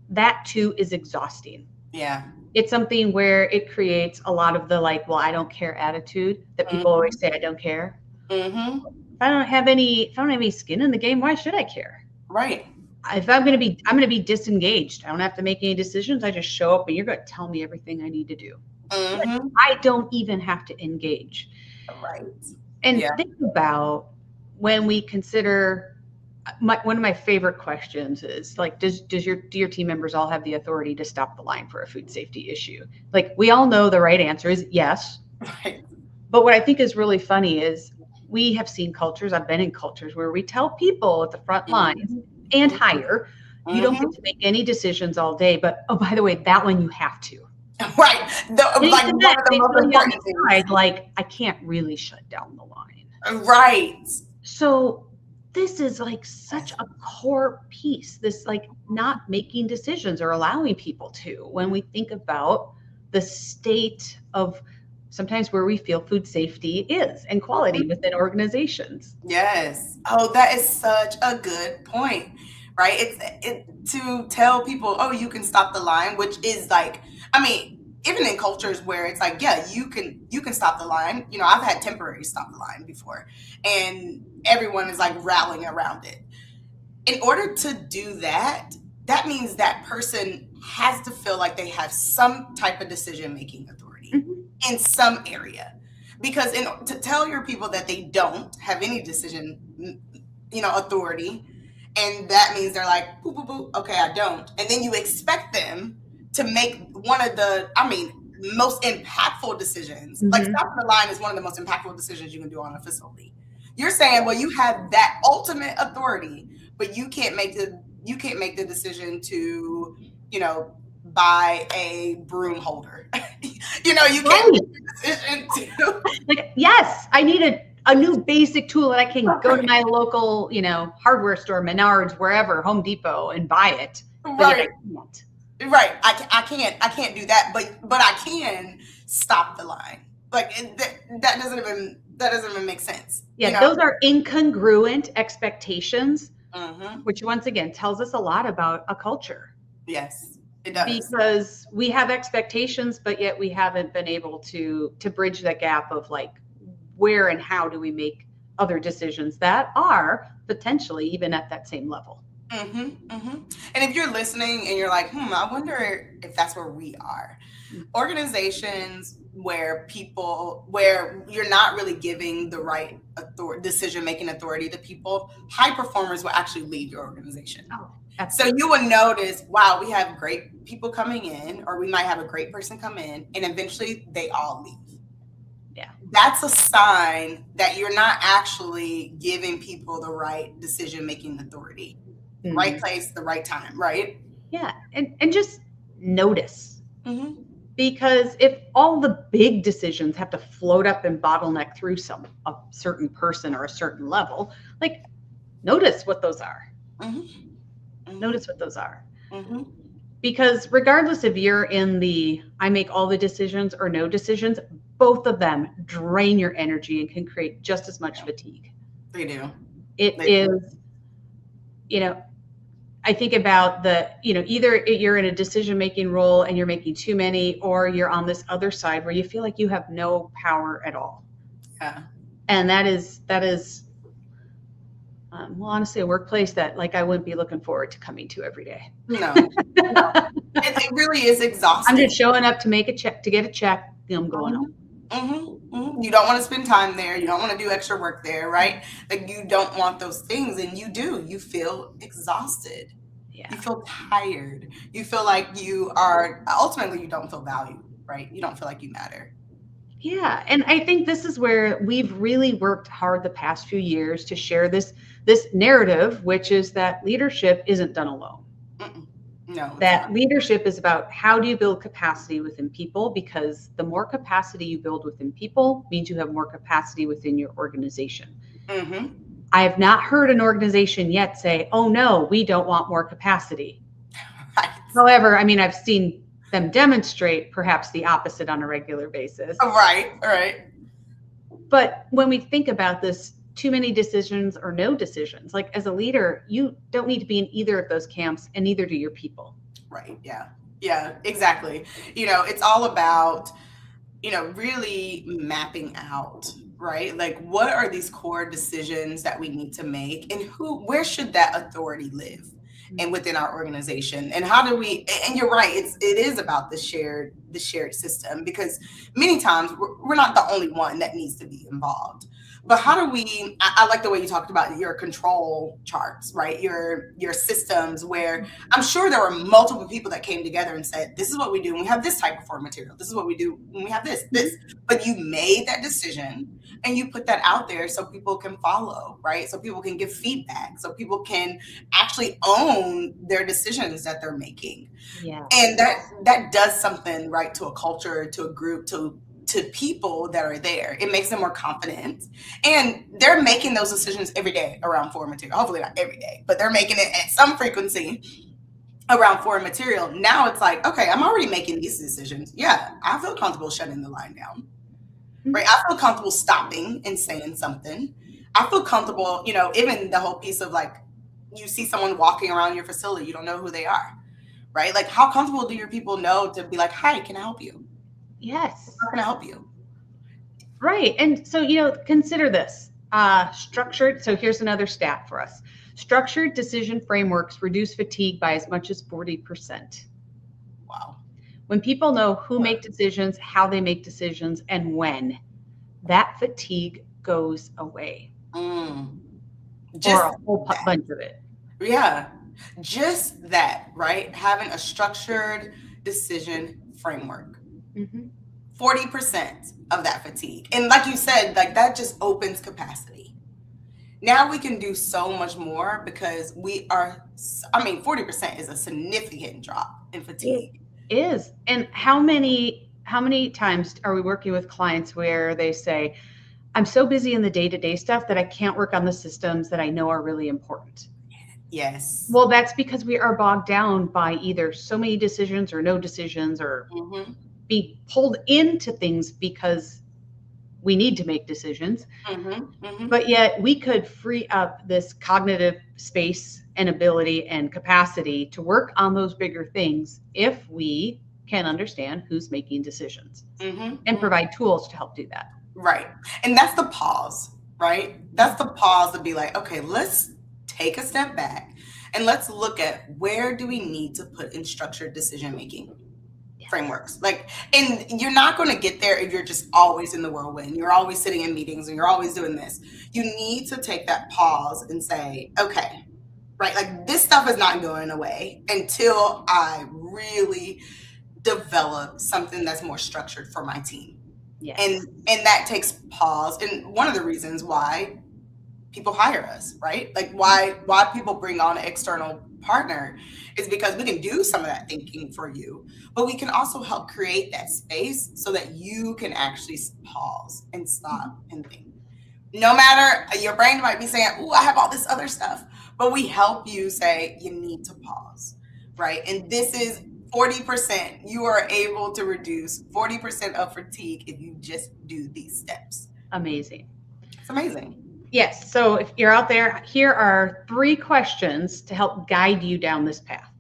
that too is exhausting. Yeah. It's something where it creates a lot of the like, well, I don't care attitude that people always Mm-hmm. say I don't care. Mm-hmm. If I don't have any skin in the game, why should I care? Right. If I'm gonna be disengaged. I don't have to make any decisions. I just show up and you're gonna tell me everything I need to do. Like, Mm-hmm. I don't even have to engage. Right. And Yeah. think about when we consider one of my favorite questions is like, do your team members all have the authority to stop the line for a food safety issue? Like we all know the right answer is yes. Right. But what I think is really funny is we have seen cultures, I've been in cultures where we tell people at the front lines and Mm-hmm. higher, you don't Mm-hmm. get to make any decisions all day, but oh, by the way, that one you have to. Right. And Like even one that, of the they most tell you on important the things. side, like, I can't really shut down the line. Right. So this is like such a core piece, this like not making decisions or allowing people to, when we think about the state of sometimes where we feel food safety is and quality within organizations. Yes. Oh, that is such a good point. Right? To tell people, oh, you can stop the line, which is like, I mean, even in cultures where it's like, yeah, you can stop the line. You know, I've had temporary stop the line before, and everyone is like rallying around it. In order to do that, that means that person has to feel like they have some type of decision making authority in some area. Because to tell your people that they don't have any decision, authority, and that means they're like, boo, boo, boo, okay, I don't. And then you expect them to make one of the, most impactful decisions. Like stopping the line is one of the most impactful decisions you can do on a facility. You're saying, well, you have that ultimate authority, but you can't make the decision to, buy a broom holder. You can't Right. make the decision to Like, yes, I need a new basic tool that I can go to my local, hardware store, Menards, wherever, Home Depot, and buy it. But yet I right. can't. Right. I can't do that, but I can stop the line. Like that doesn't even make sense. Yeah, those are incongruent expectations, Mm-hmm. which once again tells us a lot about a culture. Yes, it does. Because we have expectations, but yet we haven't been able to bridge that gap of like where and how do we make other decisions that are potentially even at that same level. Mm-hmm, mm-hmm. And if you're listening and you're like, I wonder if that's where we are. Organizations where you're not really giving the right decision-making authority to people, high performers will actually leave your organization. Oh, so you will notice, wow, we have great people coming in, or we might have a great person come in, and eventually they all leave. Yeah. That's a sign that you're not actually giving people the right decision-making authority. Mm-hmm. Right place, the right time, right? Yeah, and just notice. Mm-hmm. Because if all the big decisions have to float up and bottleneck through a certain person or a certain level, like notice what those are. Mm-hmm. Mm-hmm. Notice what those are. Mm-hmm. Because regardless if you're in the I make all the decisions or no decisions, both of them drain your energy and can create just as much fatigue. They do. It is, I think about either you're in a decision-making role and you're making too many, or you're on this other side where you feel like you have no power at all. Yeah. And that is honestly a workplace that like I wouldn't be looking forward to coming to every day. No. It really is exhausting. I'm just showing up to make a check, to get a check, I'm going home. Mm-hmm, mm-hmm. You don't want to spend time there. You don't want to do extra work there, right? Like you don't want those things, and you feel exhausted. Yeah. You feel tired. You feel like ultimately you don't feel valued, right? You don't feel like you matter. Yeah, and I think this is where we've really worked hard the past few years to share this narrative, which is that leadership isn't done alone. No. That leadership is about how do you build capacity within people, because the more capacity you build within people means you have more capacity within your organization. Mm-hmm. I have not heard an organization yet say, oh no, we don't want more capacity. Right. However, I've seen them demonstrate perhaps the opposite on a regular basis. Right. But when we think about this too many decisions or no decisions. Like as a leader, you don't need to be in either of those camps, and neither do your people. Right. Yeah. Yeah, exactly. It's all about, really mapping out, right? Like, what are these core decisions that we need to make, and where should that authority live and within our organization? And how do we, and you're right, it is about the shared system, because many times we're not the only one that needs to be involved. But how do we, I like the way you talked about your control charts, right? Your systems, where I'm sure there were multiple people that came together and said, this is what we do when we have this type of form material. This is what we do when we have this. But you made that decision and you put that out there so people can follow, right? So people can give feedback, so people can actually own their decisions that they're making. Yeah. And that does something, right, to a culture, to a group, to people that are there. It makes them more confident, and they're making those decisions every day around foreign material. Hopefully not every day, but they're making it at some frequency around foreign material. Now it's like, okay, I'm already making these decisions. Yeah, I feel comfortable shutting the line down, right? I feel comfortable stopping and saying something. I feel comfortable, even the whole piece of like, you see someone walking around your facility, you don't know who they are, right? Like, how comfortable do your people know to be like, hi, can I help you? Yes. How can I help you? Right. And so, consider this structured. So here's another stat for us. Structured decision frameworks reduce fatigue by as much as 40%. Wow. When people know who make decisions, how they make decisions, and when, that fatigue goes away. Just or a whole bunch of it. Yeah. Just that, right? Having a structured decision framework. 40% of that fatigue. And like you said, like that just opens capacity. Now we can do so much more because 40% is a significant drop in fatigue. It is. And how many times are we working with clients where they say, I'm so busy in the day-to-day stuff that I can't work on the systems that I know are really important? Yes. Well, that's because we are bogged down by either so many decisions or no decisions, or be pulled into things because we need to make decisions. But yet we could free up this cognitive space and ability and capacity to work on those bigger things if we can understand who's making decisions and provide tools to help do that. Right. And that's the pause, right? That's the pause to be like, okay, let's take a step back and let's look at where do we need to put in structured decision-making frameworks. Like, and you're not going to get there if you're just always in the whirlwind. You're always sitting in meetings and you're always doing this. You need to take that pause and say, okay, right, like this stuff is not going away until I really develop something that's more structured for my team. Yes. And that takes pause. And one of the reasons why people hire us, right? Like why people bring on an external partner is because we can do some of that thinking for you, but we can also help create that space so that you can actually pause and stop and think. No matter, your brain might be saying, oh, I have all this other stuff, but we help you say you need to pause, right? And this is 40%. You are able to reduce 40% of fatigue if you just do these steps. Amazing. It's amazing. Yes. So if you're out there, here are 3 questions to help guide you down this path.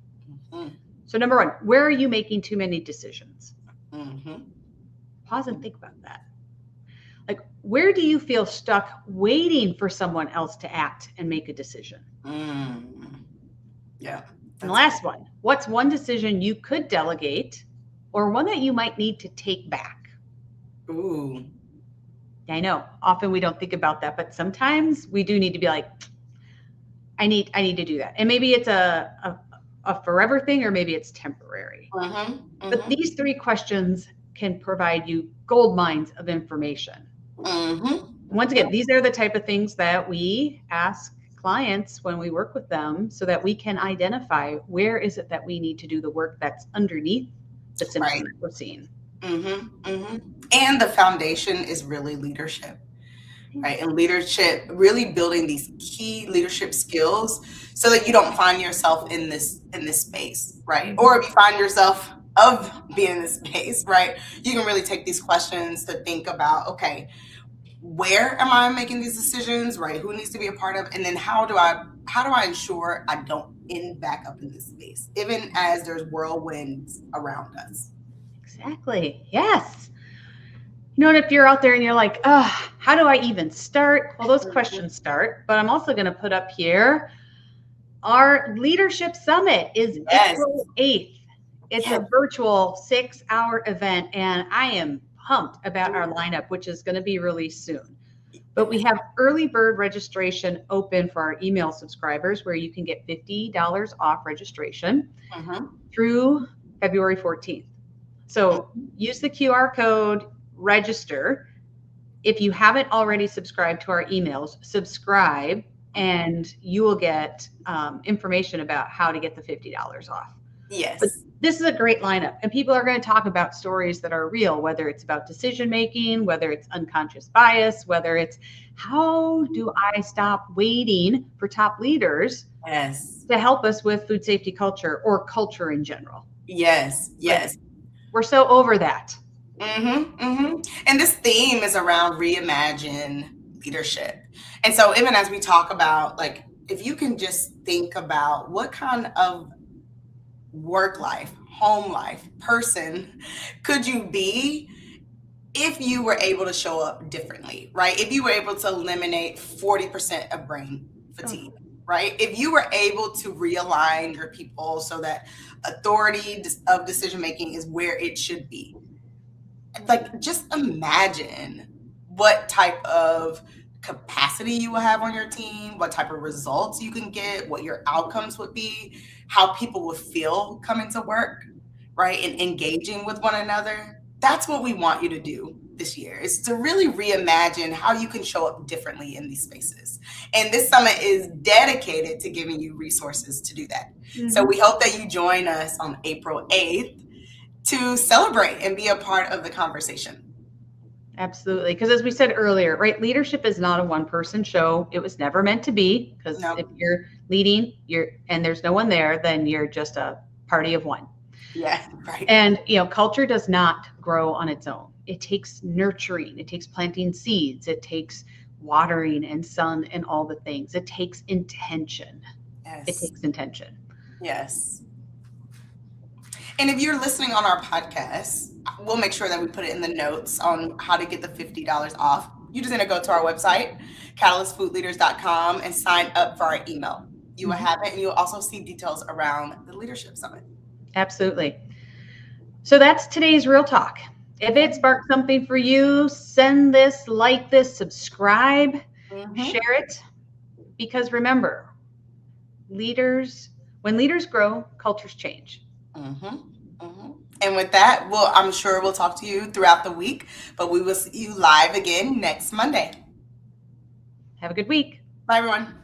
So number 1, where are you making too many decisions? Pause and think about that. Like, where do you feel stuck waiting for someone else to act and make a decision? Yeah. And the last one, what's one decision you could delegate or one that you might need to take back? Ooh. I know often we don't think about that, but sometimes we do need to be like, I need to do that. And maybe it's a forever thing, or maybe it's temporary. But these 3 questions can provide you gold mines of information. Once again, these are the type of things that we ask clients when we work with them so that we can identify where is it that we need to do the work that's underneath the symptom that we're seeing. And the foundation is really leadership, right? And leadership, really building these key leadership skills so that you don't find yourself in this space, right? Or if you find yourself of being in this space, right, you can really take these questions to think about, okay, where am I making these decisions, right? Who needs to be a part of, and then how do I ensure I don't end back up in this space, even as there's whirlwinds around us. Exactly. Yes. And if you're out there and you're like, how do I even start? Well, those questions start, but I'm also going to put up here, our leadership summit is April 8th. It's a virtual 6-hour event, and I am pumped about our lineup, which is going to be released soon. But we have early bird registration open for our email subscribers, where you can get $50 off registration through February 14th. So use the QR code, register. If you haven't already subscribed to our emails, subscribe, and you will get information about how to get the $50 off. Yes. But this is a great lineup, and people are going to talk about stories that are real, whether it's about decision making, whether it's unconscious bias, whether it's how do I stop waiting for top leaders to help us with food safety culture or culture in general. Yes. Like, we're so over that. And this theme is around reimagine leadership. And so even as we talk about, like, if you can just think about what kind of work life, home life, person could you be if you were able to show up differently, right? If you were able to eliminate 40% of brain fatigue, right? If you were able to realign your people so that authority of decision making is where it should be. Like, just imagine what type of capacity you will have on your team, what type of results you can get, what your outcomes would be, how people would feel coming to work, right? And engaging with one another. That's what we want you to do this year, is to really reimagine how you can show up differently in these spaces. And this summit is dedicated to giving you resources to do that. So we hope that you join us on April 8th to celebrate and be a part of the conversation. Absolutely. Because as we said earlier, right, leadership is not a one-person show. It was never meant to be, because if you're leading, and there's no one there, then you're just a party of one. Yeah, right. And, culture does not grow on its own. It takes nurturing. It takes planting seeds. It takes watering and sun and all the things. It takes intention. Yes. It takes intention. Yes. And if you're listening on our podcast, we'll make sure that we put it in the notes on how to get the $50 off. You just need to go to our website, catalystfoodleaders.com, and sign up for our email. You will have it, and you'll also see details around the Leadership Summit. Absolutely. So that's today's Real Talk. If it sparked something for you, send this, like this, subscribe, share it. Because remember, when leaders grow, cultures change. And with that, I'm sure we'll talk to you throughout the week, but we will see you live again next Monday. Have a good week. Bye, everyone.